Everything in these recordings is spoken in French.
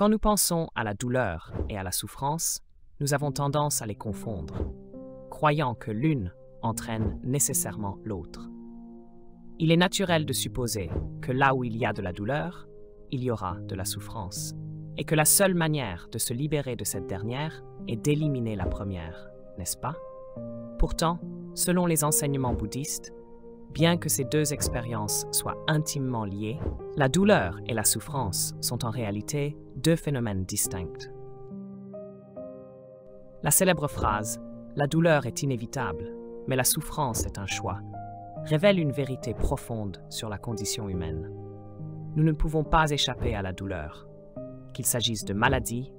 Quand nous pensons à la douleur et à la souffrance, nous avons tendance à les confondre, croyant que l'une entraîne nécessairement l'autre. Il est naturel de supposer que là où il y a de la douleur, il y aura de la souffrance, et que la seule manière de se libérer de cette dernière est d'éliminer la première, n'est-ce pas? Pourtant, selon les enseignements bouddhistes, bien que ces deux expériences soient intimement liées, la douleur et la souffrance sont en réalité deux phénomènes distincts. La célèbre phrase « La douleur est inévitable, mais la souffrance est un choix » révèle une vérité profonde sur la condition humaine. Nous ne pouvons pas échapper à la douleur, qu'il s'agisse de maladies,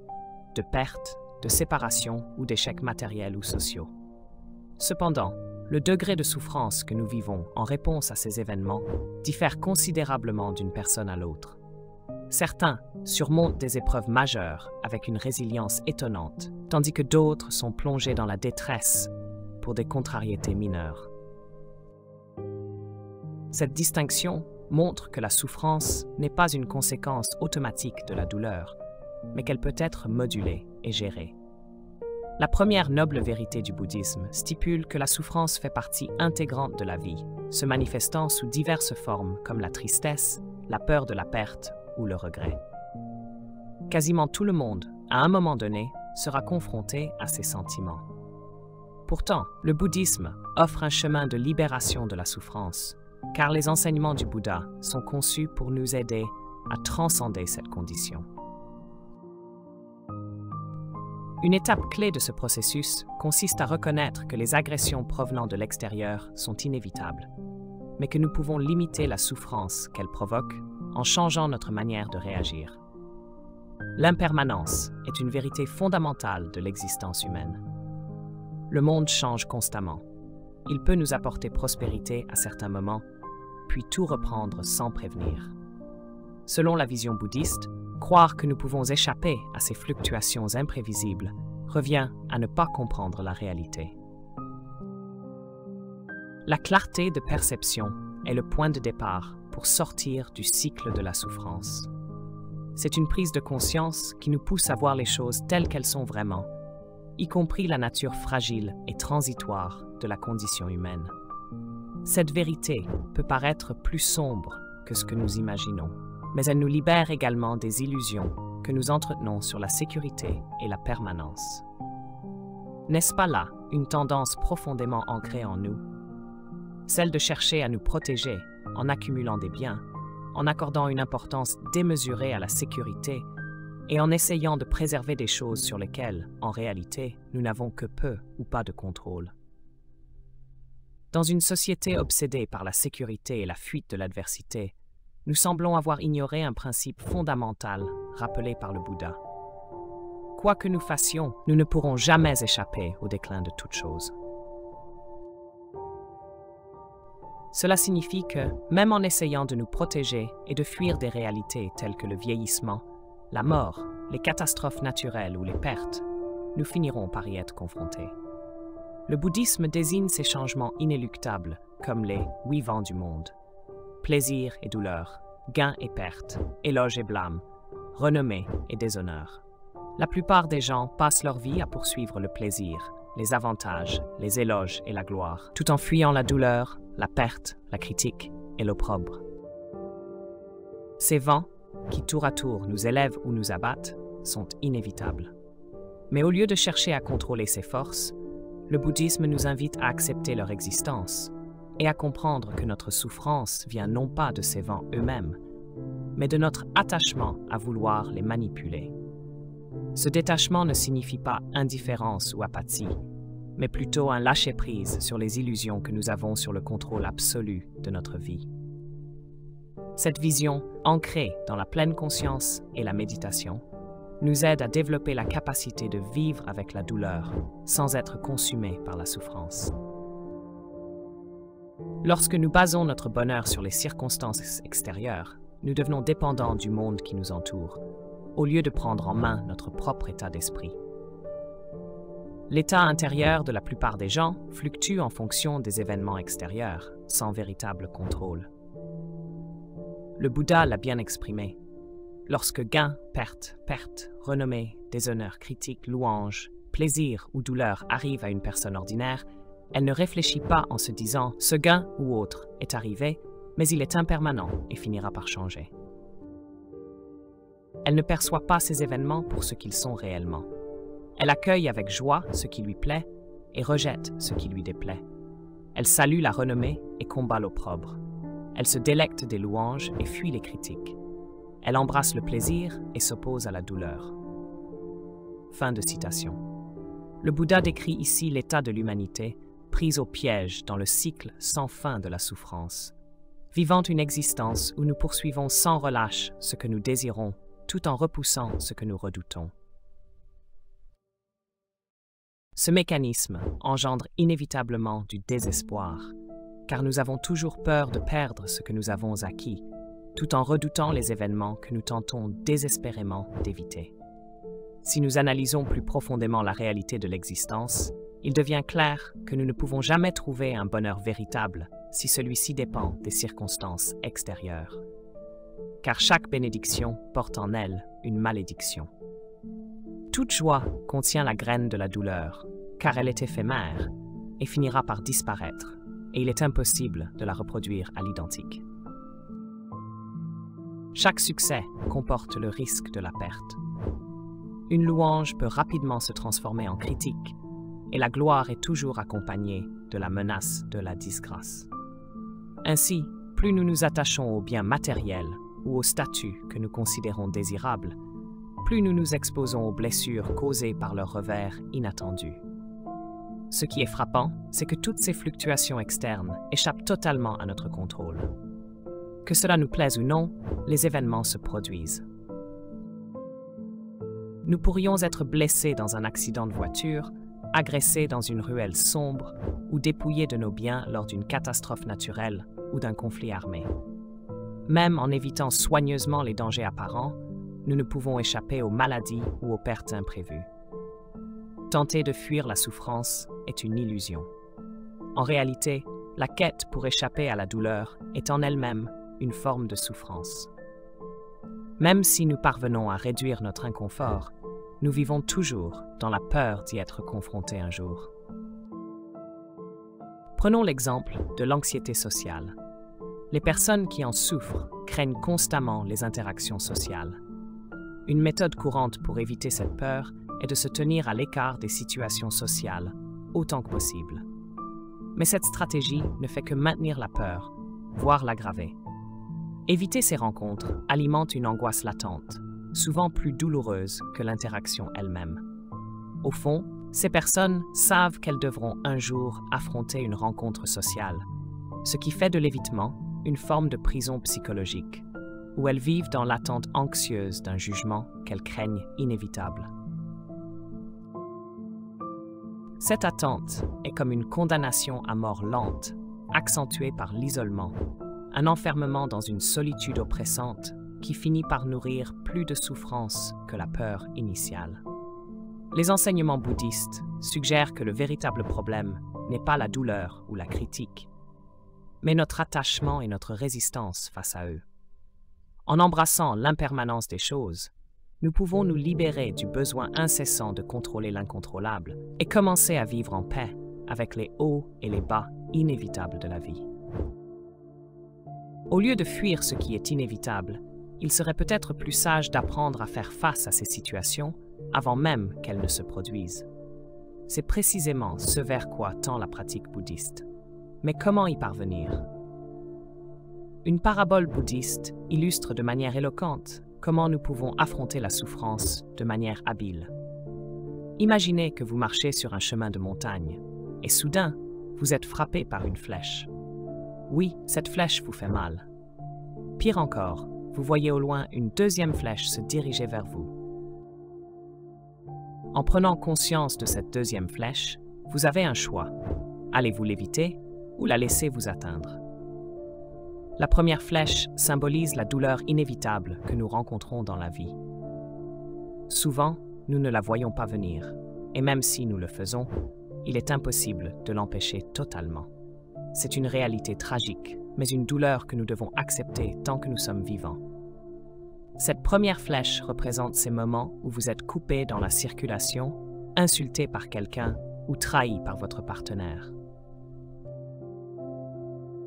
de pertes, de séparation ou d'échecs matériels ou sociaux. Cependant, le degré de souffrance que nous vivons en réponse à ces événements diffère considérablement d'une personne à l'autre. Certains surmontent des épreuves majeures avec une résilience étonnante, tandis que d'autres sont plongés dans la détresse pour des contrariétés mineures. Cette distinction montre que la souffrance n'est pas une conséquence automatique de la douleur, mais qu'elle peut être modulée et gérée. La première noble vérité du bouddhisme stipule que la souffrance fait partie intégrante de la vie, se manifestant sous diverses formes comme la tristesse, la peur de la perte ou le regret. Quasiment tout le monde, à un moment donné, sera confronté à ces sentiments. Pourtant, le bouddhisme offre un chemin de libération de la souffrance, car les enseignements du Bouddha sont conçus pour nous aider à transcender cette condition. Une étape clé de ce processus consiste à reconnaître que les agressions provenant de l'extérieur sont inévitables, mais que nous pouvons limiter la souffrance qu'elles provoquent en changeant notre manière de réagir. L'impermanence est une vérité fondamentale de l'existence humaine. Le monde change constamment. Il peut nous apporter prospérité à certains moments, puis tout reprendre sans prévenir. Selon la vision bouddhiste, croire que nous pouvons échapper à ces fluctuations imprévisibles revient à ne pas comprendre la réalité. La clarté de perception est le point de départ pour sortir du cycle de la souffrance. C'est une prise de conscience qui nous pousse à voir les choses telles qu'elles sont vraiment, y compris la nature fragile et transitoire de la condition humaine. Cette vérité peut paraître plus sombre que ce que nous imaginons, mais elle nous libère également des illusions que nous entretenons sur la sécurité et la permanence. N'est-ce pas là une tendance profondément ancrée en nous? Celle de chercher à nous protéger en accumulant des biens, en accordant une importance démesurée à la sécurité et en essayant de préserver des choses sur lesquelles, en réalité, nous n'avons que peu ou pas de contrôle. Dans une société obsédée par la sécurité et la fuite de l'adversité, nous semblons avoir ignoré un principe fondamental rappelé par le Bouddha. Quoi que nous fassions, nous ne pourrons jamais échapper au déclin de toute chose. Cela signifie que, même en essayant de nous protéger et de fuir des réalités telles que le vieillissement, la mort, les catastrophes naturelles ou les pertes, nous finirons par y être confrontés. Le bouddhisme désigne ces changements inéluctables comme les « huit vents du monde ». Plaisir et douleur, gain et perte, éloge et blâme, renommée et déshonneur. La plupart des gens passent leur vie à poursuivre le plaisir, les avantages, les éloges et la gloire, tout en fuyant la douleur, la perte, la critique et l'opprobre. Ces vents, qui tour à tour nous élèvent ou nous abattent, sont inévitables. Mais au lieu de chercher à contrôler ces forces, le bouddhisme nous invite à accepter leur existence et à comprendre que notre souffrance vient non pas de ces vents eux-mêmes, mais de notre attachement à vouloir les manipuler. Ce détachement ne signifie pas indifférence ou apathie, mais plutôt un lâcher-prise sur les illusions que nous avons sur le contrôle absolu de notre vie. Cette vision, ancrée dans la pleine conscience et la méditation, nous aide à développer la capacité de vivre avec la douleur sans être consumés par la souffrance. Lorsque nous basons notre bonheur sur les circonstances extérieures, nous devenons dépendants du monde qui nous entoure, au lieu de prendre en main notre propre état d'esprit. L'état intérieur de la plupart des gens fluctue en fonction des événements extérieurs, sans véritable contrôle. Le Bouddha l'a bien exprimé. Lorsque gain, perte, renommée, déshonneur, critique, louange, plaisir ou douleur arrivent à une personne ordinaire, elle ne réfléchit pas en se disant « ce gain ou autre est arrivé, mais il est impermanent et finira par changer ». Elle ne perçoit pas ces événements pour ce qu'ils sont réellement. Elle accueille avec joie ce qui lui plaît et rejette ce qui lui déplaît. Elle salue la renommée et combat l'opprobre. Elle se délecte des louanges et fuit les critiques. Elle embrasse le plaisir et s'oppose à la douleur. Fin de citation. Le Bouddha décrit ici l'état de l'humanité, prise au piège dans le cycle sans fin de la souffrance, vivant une existence où nous poursuivons sans relâche ce que nous désirons, tout en repoussant ce que nous redoutons. Ce mécanisme engendre inévitablement du désespoir, car nous avons toujours peur de perdre ce que nous avons acquis, tout en redoutant les événements que nous tentons désespérément d'éviter. Si nous analysons plus profondément la réalité de l'existence, il devient clair que nous ne pouvons jamais trouver un bonheur véritable si celui-ci dépend des circonstances extérieures. Car chaque bénédiction porte en elle une malédiction. Toute joie contient la graine de la douleur, car elle est éphémère et finira par disparaître, et il est impossible de la reproduire à l'identique. Chaque succès comporte le risque de la perte. Une louange peut rapidement se transformer en critique, et la gloire est toujours accompagnée de la menace de la disgrâce. Ainsi, plus nous nous attachons aux biens matériels ou au statut que nous considérons désirable, plus nous nous exposons aux blessures causées par leur revers inattendu. Ce qui est frappant, c'est que toutes ces fluctuations externes échappent totalement à notre contrôle. Que cela nous plaise ou non, les événements se produisent. Nous pourrions être blessés dans un accident de voiture, agressés dans une ruelle sombre ou dépouillés de nos biens lors d'une catastrophe naturelle ou d'un conflit armé. Même en évitant soigneusement les dangers apparents, nous ne pouvons échapper aux maladies ou aux pertes imprévues. Tenter de fuir la souffrance est une illusion. En réalité, la quête pour échapper à la douleur est en elle-même une forme de souffrance. Même si nous parvenons à réduire notre inconfort, nous vivons toujours dans la peur d'y être confrontés un jour. Prenons l'exemple de l'anxiété sociale. Les personnes qui en souffrent craignent constamment les interactions sociales. Une méthode courante pour éviter cette peur est de se tenir à l'écart des situations sociales autant que possible. Mais cette stratégie ne fait que maintenir la peur, voire l'aggraver. Éviter ces rencontres alimente une angoisse latente, souvent plus douloureuse que l'interaction elle-même. Au fond, ces personnes savent qu'elles devront un jour affronter une rencontre sociale, ce qui fait de l'évitement une forme de prison psychologique, où elles vivent dans l'attente anxieuse d'un jugement qu'elles craignent inévitable. Cette attente est comme une condamnation à mort lente, accentuée par l'isolement, un enfermement dans une solitude oppressante qui finit par nourrir plus de souffrance que la peur initiale. Les enseignements bouddhistes suggèrent que le véritable problème n'est pas la douleur ou la critique, mais notre attachement et notre résistance face à eux. En embrassant l'impermanence des choses, nous pouvons nous libérer du besoin incessant de contrôler l'incontrôlable et commencer à vivre en paix avec les hauts et les bas inévitables de la vie. Au lieu de fuir ce qui est inévitable, il serait peut-être plus sage d'apprendre à faire face à ces situations avant même qu'elles ne se produisent. C'est précisément ce vers quoi tend la pratique bouddhiste. Mais comment y parvenir? Une parabole bouddhiste illustre de manière éloquente comment nous pouvons affronter la souffrance de manière habile. Imaginez que vous marchez sur un chemin de montagne et soudain, vous êtes frappé par une flèche. Oui, cette flèche vous fait mal. Pire encore, vous voyez au loin une deuxième flèche se diriger vers vous. En prenant conscience de cette deuxième flèche, vous avez un choix. Allez-vous l'éviter ou la laisser vous atteindre? La première flèche symbolise la douleur inévitable que nous rencontrons dans la vie. Souvent, nous ne la voyons pas venir, et même si nous le faisons, il est impossible de l'empêcher totalement. C'est une réalité tragique, mais une douleur que nous devons accepter tant que nous sommes vivants. Cette première flèche représente ces moments où vous êtes coupé dans la circulation, insulté par quelqu'un ou trahi par votre partenaire.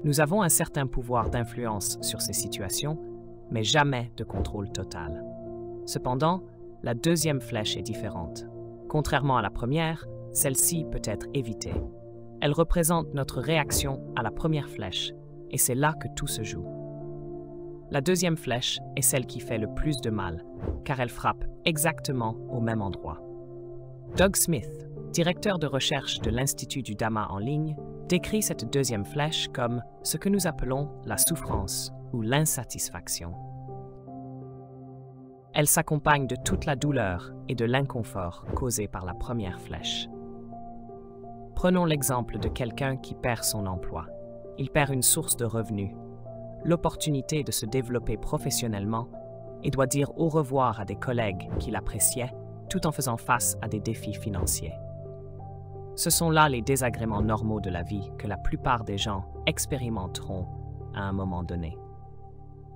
Nous avons un certain pouvoir d'influence sur ces situations, mais jamais de contrôle total. Cependant, la deuxième flèche est différente. Contrairement à la première, celle-ci peut être évitée. Elle représente notre réaction à la première flèche, et c'est là que tout se joue. La deuxième flèche est celle qui fait le plus de mal, car elle frappe exactement au même endroit. Doug Smith, directeur de recherche de l'Institut du Dhamma en ligne, décrit cette deuxième flèche comme ce que nous appelons la souffrance ou l'insatisfaction. Elle s'accompagne de toute la douleur et de l'inconfort causés par la première flèche. Prenons l'exemple de quelqu'un qui perd son emploi. Il perd une source de revenus, l'opportunité de se développer professionnellement et doit dire au revoir à des collègues qu'il appréciait tout en faisant face à des défis financiers. Ce sont là les désagréments normaux de la vie que la plupart des gens expérimenteront à un moment donné.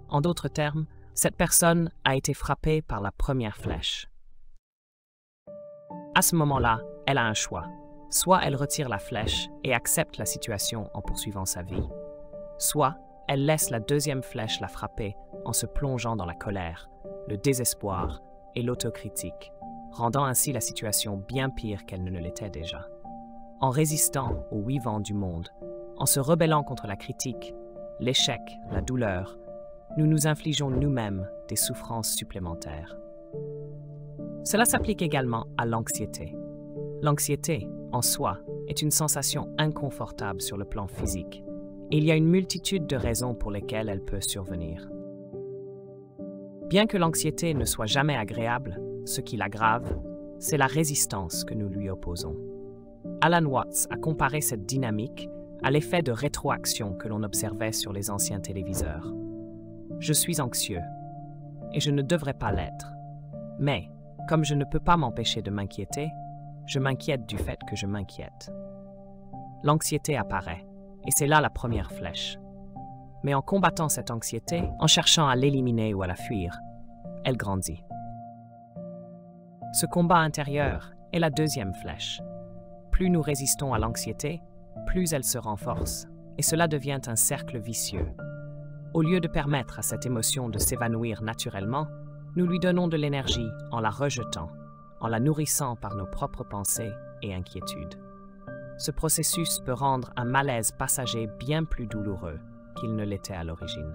En d'autres termes, cette personne a été frappée par la première flèche. À ce moment-là, elle a un choix. Soit elle retire la flèche et accepte la situation en poursuivant sa vie, soit elle laisse la deuxième flèche la frapper en se plongeant dans la colère, le désespoir et l'autocritique, rendant ainsi la situation bien pire qu'elle ne l'était déjà. En résistant au oui-vent du monde, en se rebellant contre la critique, l'échec, la douleur, nous nous infligeons nous-mêmes des souffrances supplémentaires. Cela s'applique également à l'anxiété. L'anxiété, en soi, est une sensation inconfortable sur le plan physique, et il y a une multitude de raisons pour lesquelles elle peut survenir. Bien que l'anxiété ne soit jamais agréable, ce qui l'aggrave, c'est la résistance que nous lui opposons. Alan Watts a comparé cette dynamique à l'effet de rétroaction que l'on observait sur les anciens téléviseurs. Je suis anxieux, et je ne devrais pas l'être. Mais, comme je ne peux pas m'empêcher de m'inquiéter, je m'inquiète du fait que je m'inquiète. L'anxiété apparaît, et c'est là la première flèche. Mais en combattant cette anxiété, en cherchant à l'éliminer ou à la fuir, elle grandit. Ce combat intérieur est la deuxième flèche. Plus nous résistons à l'anxiété, plus elle se renforce, et cela devient un cercle vicieux. Au lieu de permettre à cette émotion de s'évanouir naturellement, nous lui donnons de l'énergie en la rejetant, en la nourrissant par nos propres pensées et inquiétudes. Ce processus peut rendre un malaise passager bien plus douloureux qu'il ne l'était à l'origine.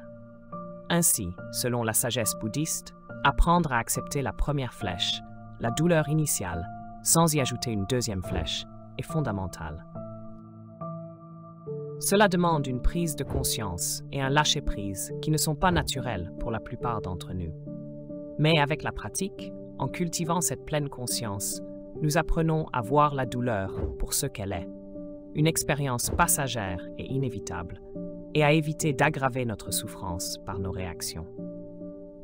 Ainsi, selon la sagesse bouddhiste, apprendre à accepter la première flèche, la douleur initiale, sans y ajouter une deuxième flèche, est fondamental. Cela demande une prise de conscience et un lâcher-prise qui ne sont pas naturels pour la plupart d'entre nous. Mais avec la pratique, en cultivant cette pleine conscience, nous apprenons à voir la douleur pour ce qu'elle est, une expérience passagère et inévitable, et à éviter d'aggraver notre souffrance par nos réactions.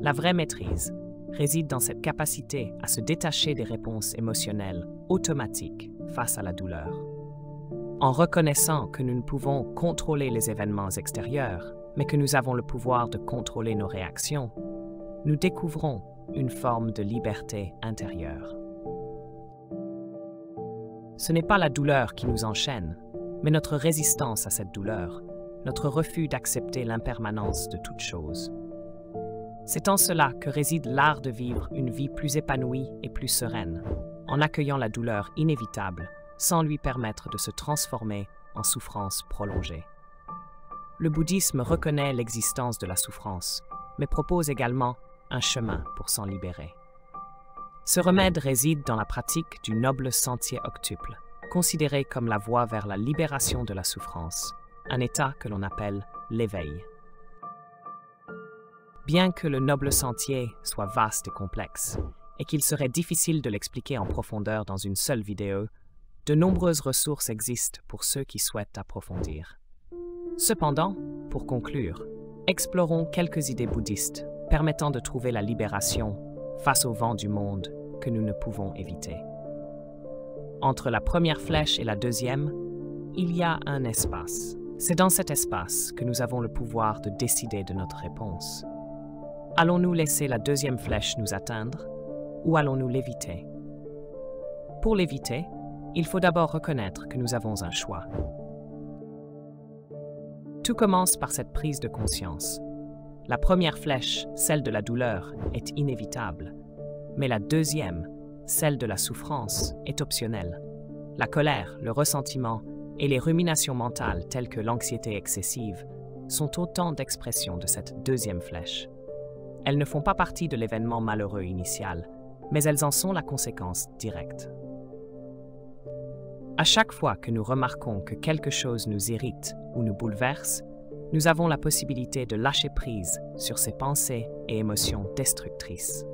La vraie maîtrise réside dans cette capacité à se détacher des réponses émotionnelles automatiques face à la douleur. En reconnaissant que nous ne pouvons contrôler les événements extérieurs, mais que nous avons le pouvoir de contrôler nos réactions, nous découvrons une forme de liberté intérieure. Ce n'est pas la douleur qui nous enchaîne, mais notre résistance à cette douleur, notre refus d'accepter l'impermanence de toute chose. C'est en cela que réside l'art de vivre une vie plus épanouie et plus sereine, en accueillant la douleur inévitable, sans lui permettre de se transformer en souffrance prolongée. Le bouddhisme reconnaît l'existence de la souffrance, mais propose également un chemin pour s'en libérer. Ce remède réside dans la pratique du noble sentier octuple, considéré comme la voie vers la libération de la souffrance, un état que l'on appelle l'éveil. Bien que le noble sentier soit vaste et complexe, et qu'il serait difficile de l'expliquer en profondeur dans une seule vidéo, de nombreuses ressources existent pour ceux qui souhaitent approfondir. Cependant, pour conclure, explorons quelques idées bouddhistes permettant de trouver la libération face au vent du monde que nous ne pouvons éviter. Entre la première flèche et la deuxième, il y a un espace. C'est dans cet espace que nous avons le pouvoir de décider de notre réponse. Allons-nous laisser la deuxième flèche nous atteindre ou allons-nous l'éviter? Pour l'éviter, il faut d'abord reconnaître que nous avons un choix. Tout commence par cette prise de conscience. La première flèche, celle de la douleur, est inévitable, mais la deuxième, celle de la souffrance, est optionnelle. La colère, le ressentiment et les ruminations mentales telles que l'anxiété excessive sont autant d'expressions de cette deuxième flèche. Elles ne font pas partie de l'événement malheureux initial, mais elles en sont la conséquence directe. À chaque fois que nous remarquons que quelque chose nous irrite ou nous bouleverse, nous avons la possibilité de lâcher prise sur ces pensées et émotions destructrices.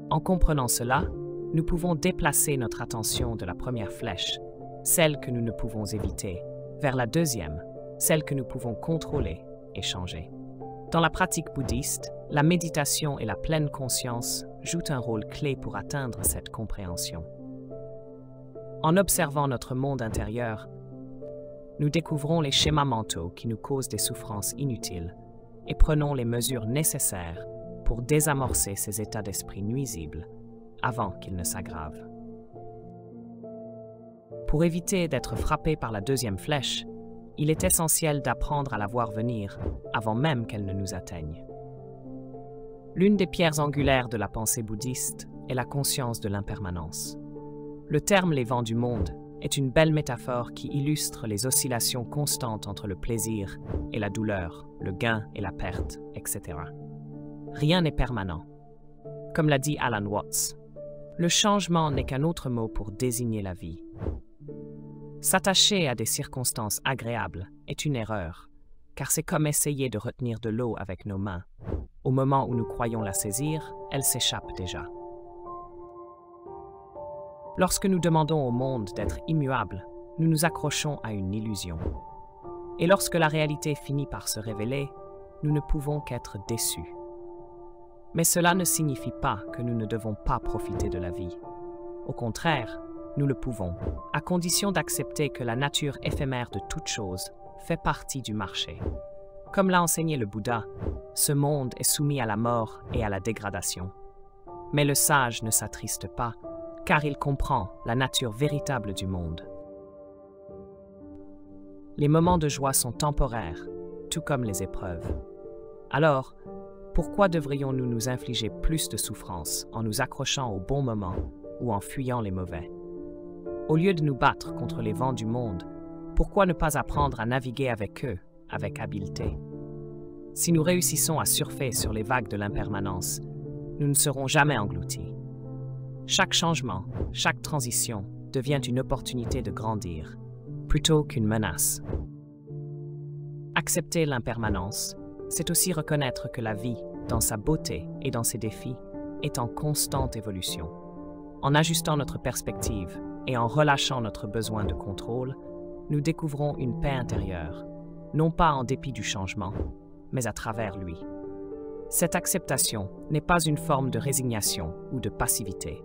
En comprenant cela, nous pouvons déplacer notre attention de la première flèche, celle que nous ne pouvons éviter, vers la deuxième, celle que nous pouvons contrôler et changer. Dans la pratique bouddhiste, la méditation et la pleine conscience jouent un rôle clé pour atteindre cette compréhension. En observant notre monde intérieur, nous découvrons les schémas mentaux qui nous causent des souffrances inutiles et prenons les mesures nécessaires pour désamorcer ces états d'esprit nuisibles avant qu'ils ne s'aggravent. Pour éviter d'être frappé par la deuxième flèche, il est essentiel d'apprendre à la voir venir avant même qu'elle ne nous atteigne. L'une des pierres angulaires de la pensée bouddhiste est la conscience de l'impermanence. Le terme « les vents du monde » est une belle métaphore qui illustre les oscillations constantes entre le plaisir et la douleur, le gain et la perte, etc. Rien n'est permanent. Comme l'a dit Alan Watts, le changement n'est qu'un autre mot pour désigner la vie. S'attacher à des circonstances agréables est une erreur, car c'est comme essayer de retenir de l'eau avec nos mains. Au moment où nous croyons la saisir, elle s'échappe déjà. Lorsque nous demandons au monde d'être immuable, nous nous accrochons à une illusion. Et lorsque la réalité finit par se révéler, nous ne pouvons qu'être déçus. Mais cela ne signifie pas que nous ne devons pas profiter de la vie. Au contraire, nous le pouvons, à condition d'accepter que la nature éphémère de toute chose fait partie du marché. Comme l'a enseigné le Bouddha, ce monde est soumis à la mort et à la dégradation. Mais le sage ne s'attriste pas, car il comprend la nature véritable du monde. Les moments de joie sont temporaires, tout comme les épreuves. Alors, pourquoi devrions-nous nous infliger plus de souffrance en nous accrochant aux bons moments ou en fuyant les mauvais? Au lieu de nous battre contre les vents du monde, pourquoi ne pas apprendre à naviguer avec eux, avec habileté? Si nous réussissons à surfer sur les vagues de l'impermanence, nous ne serons jamais engloutis. Chaque changement, chaque transition devient une opportunité de grandir, plutôt qu'une menace. Accepter l'impermanence, c'est aussi reconnaître que la vie, dans sa beauté et dans ses défis, est en constante évolution. En ajustant notre perspective et en relâchant notre besoin de contrôle, nous découvrons une paix intérieure, non pas en dépit du changement, mais à travers lui. Cette acceptation n'est pas une forme de résignation ou de passivité.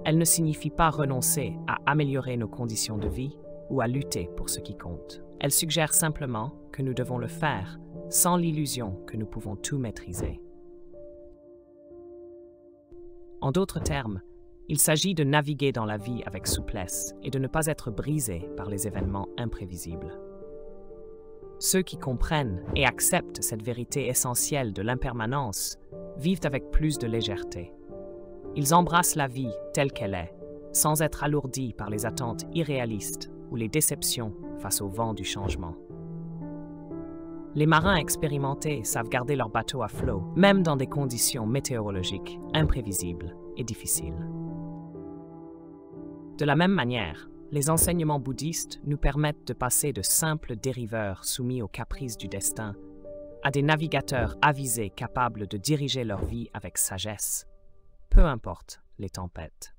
Elle ne signifie pas renoncer à améliorer nos conditions de vie ou à lutter pour ce qui compte. Elle suggère simplement que nous devons le faire sans l'illusion que nous pouvons tout maîtriser. En d'autres termes, il s'agit de naviguer dans la vie avec souplesse et de ne pas être brisé par les événements imprévisibles. Ceux qui comprennent et acceptent cette vérité essentielle de l'impermanence vivent avec plus de légèreté. Ils embrassent la vie telle qu'elle est, sans être alourdis par les attentes irréalistes ou les déceptions face au vent du changement. Les marins expérimentés savent garder leur bateau à flot, même dans des conditions météorologiques imprévisibles et difficiles. De la même manière, les enseignements bouddhistes nous permettent de passer de simples dériveurs soumis aux caprices du destin à des navigateurs avisés capables de diriger leur vie avec sagesse, peu importe les tempêtes.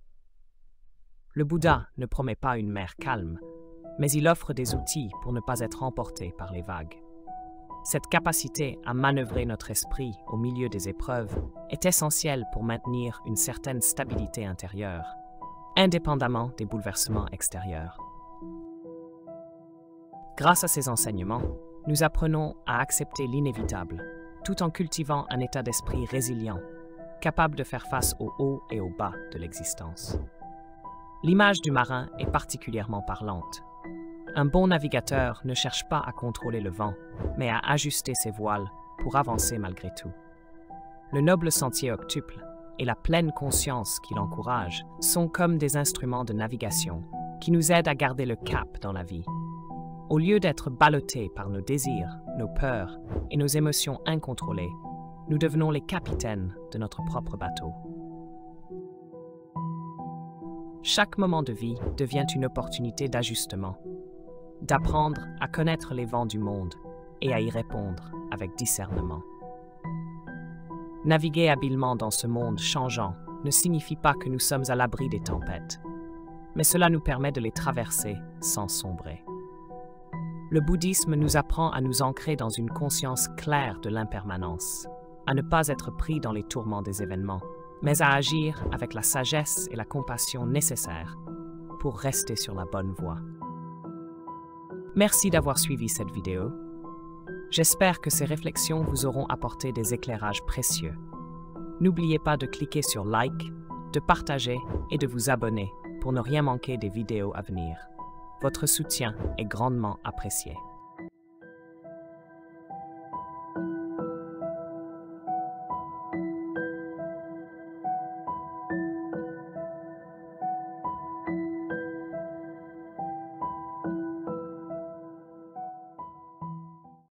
Le Bouddha ne promet pas une mer calme, mais il offre des outils pour ne pas être emporté par les vagues. Cette capacité à manœuvrer notre esprit au milieu des épreuves est essentielle pour maintenir une certaine stabilité intérieure, indépendamment des bouleversements extérieurs. Grâce à ces enseignements, nous apprenons à accepter l'inévitable, tout en cultivant un état d'esprit résilient, capable de faire face aux hauts et aux bas de l'existence. L'image du marin est particulièrement parlante. Un bon navigateur ne cherche pas à contrôler le vent, mais à ajuster ses voiles pour avancer malgré tout. Le noble sentier octuple et la pleine conscience qui l'encourage sont comme des instruments de navigation qui nous aident à garder le cap dans la vie. Au lieu d'être ballottés par nos désirs, nos peurs et nos émotions incontrôlées, nous devenons les capitaines de notre propre bateau. Chaque moment de vie devient une opportunité d'ajustement, d'apprendre à connaître les vents du monde et à y répondre avec discernement. Naviguer habilement dans ce monde changeant ne signifie pas que nous sommes à l'abri des tempêtes, mais cela nous permet de les traverser sans sombrer. Le bouddhisme nous apprend à nous ancrer dans une conscience claire de l'impermanence, à ne pas être pris dans les tourments des événements, mais à agir avec la sagesse et la compassion nécessaires pour rester sur la bonne voie. Merci d'avoir suivi cette vidéo. J'espère que ces réflexions vous auront apporté des éclairages précieux. N'oubliez pas de cliquer sur like, de partager et de vous abonner pour ne rien manquer des vidéos à venir. Votre soutien est grandement apprécié.